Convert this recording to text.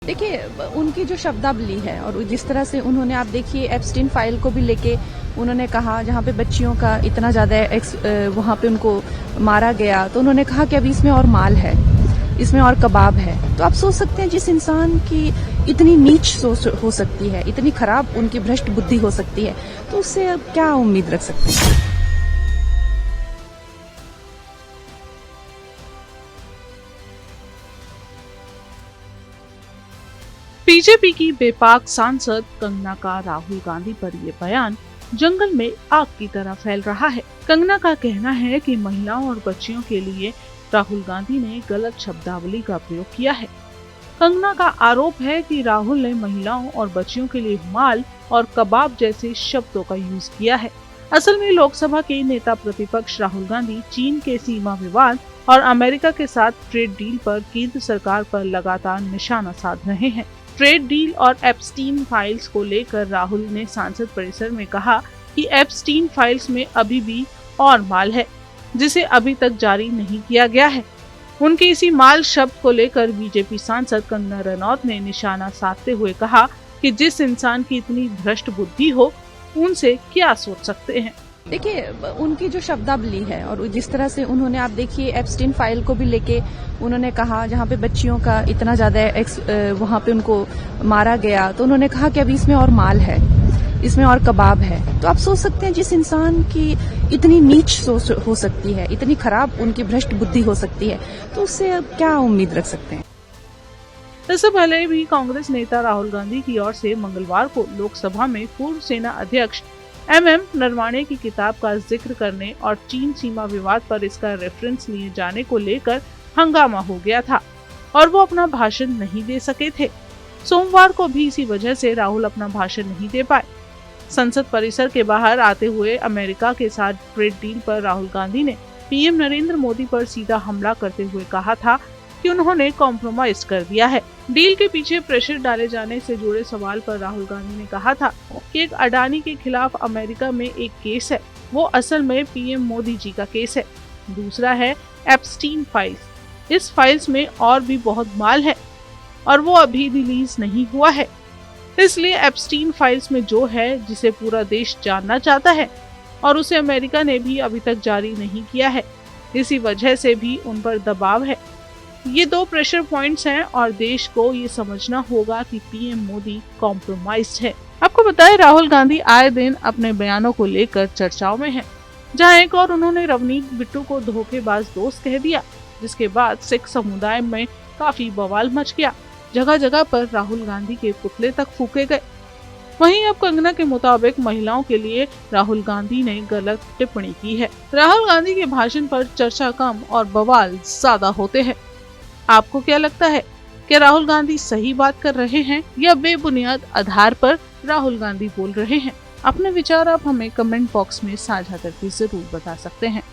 देखिए, उनकी जो शब्दावली है और जिस तरह से उन्होंने, आप देखिए एप्स्टीन फाइल को भी लेके उन्होंने कहा, जहाँ पे बच्चियों का इतना ज़्यादा वहाँ पे उनको मारा गया, तो उन्होंने कहा कि अभी इसमें और माल है, इसमें और कबाब है। तो आप सोच सकते हैं जिस इंसान की इतनी नीच सोच हो सकती है, इतनी खराब उनकी भ्रष्ट बुद्धि हो सकती है, तो उससे अब क्या उम्मीद रख सकते हैं। बीजेपी की बेपाक सांसद कंगना का राहुल गांधी पर ये बयान जंगल में आग की तरह फैल रहा है। कंगना का कहना है कि महिलाओं और बच्चियों के लिए राहुल गांधी ने गलत शब्दावली का प्रयोग किया है। कंगना का आरोप है कि राहुल ने महिलाओं और बच्चियों के लिए माल और कबाब जैसे शब्दों का यूज किया है। असल में लोकसभा के नेता प्रतिपक्ष राहुल गांधी चीन के सीमा विवाद और अमेरिका के साथ ट्रेड डील पर केंद्र सरकार पर लगातार निशाना साध रहे हैं। ट्रेड डील और एप्स्टीन फाइल्स को लेकर राहुल ने संसद परिसर में कहा कि एप्स्टीन फाइल्स में अभी भी और माल है, जिसे अभी तक जारी नहीं किया गया है। उनके इसी माल शब्द को लेकर बीजेपी सांसद कंगना रनौत ने निशाना साधते हुए कहा कि जिस इंसान की इतनी भ्रष्ट बुद्धि हो, उनसे क्या सोच सकते हैं। देखिए, उनकी जो शब्दावली है और जिस तरह से उन्होंने, आप देखिए एप्स्टीन फाइल को भी लेके उन्होंने कहा, जहाँ पे बच्चियों का इतना ज़्यादा वहाँ पे उनको मारा गया, तो उन्होंने कहा कि अभी इसमें और माल है, इसमें और कबाब है। तो आप सोच सकते हैं जिस इंसान की इतनी नीच सोच हो सकती है, इतनी खराब उनकी भ्रष्ट बुद्धि हो सकती है, तो उससे अब क्या उम्मीद रख सकते हैं। इससे पहले भी कांग्रेस नेता राहुल गांधी की ओर से मंगलवार को लोकसभा में पूर्व सेना अध्यक्ष MM नरवाणे की किताब का जिक्र करने और चीन सीमा विवाद पर इसका रेफरेंस लिए जाने को लेकर हंगामा हो गया था और वो अपना भाषण नहीं दे सके थे। सोमवार को भी इसी वजह से राहुल अपना भाषण नहीं दे पाए। संसद परिसर के बाहर आते हुए अमेरिका के साथ ट्रेड डील पर राहुल गांधी ने PM नरेंद्र मोदी पर सीधा हमला करते हुए कहा था कि उन्होंने कॉम्प्रोमाइज कर दिया है। डील के पीछे प्रेशर डाले जाने से जुड़े सवाल पर राहुल गांधी ने कहा था कि एक अडानी के खिलाफ अमेरिका में एक केस है, वो असल में PM मोदी जी का केस है। दूसरा है एप्स्टीन फाइल्स। इस फाइल्स में और भी बहुत माल है और वो अभी रिलीज नहीं हुआ है, इसलिए एप्स्टीन फाइल्स में जो है, जिसे पूरा देश जानना चाहता है और उसे अमेरिका ने भी अभी तक जारी नहीं किया है, इसी वजह से भी उन पर दबाव है। ये दो प्रेशर पॉइंट्स हैं और देश को ये समझना होगा कि PM मोदी कॉम्प्रोमाइज्ड है। आपको बताएं, राहुल गांधी आए दिन अपने बयानों को लेकर चर्चाओं में हैं, जहां एक और उन्होंने रवनीत बिट्टू को धोखेबाज दोस्त कह दिया, जिसके बाद सिख समुदाय में काफी बवाल मच गया। जगह जगह पर राहुल गांधी के पुतले तक फूके गए। वहीं अब कंगना के मुताबिक महिलाओं के लिए राहुल गांधी ने गलत टिप्पणी की है। राहुल गांधी के भाषण पर चर्चा कम और बवाल ज्यादा होते हैं। आपको क्या लगता है, क्या राहुल गांधी सही बात कर रहे हैं या बेबुनियाद आधार पर राहुल गांधी बोल रहे हैं? अपने विचार आप हमें कमेंट बॉक्स में साझा करके जरूर बता सकते हैं।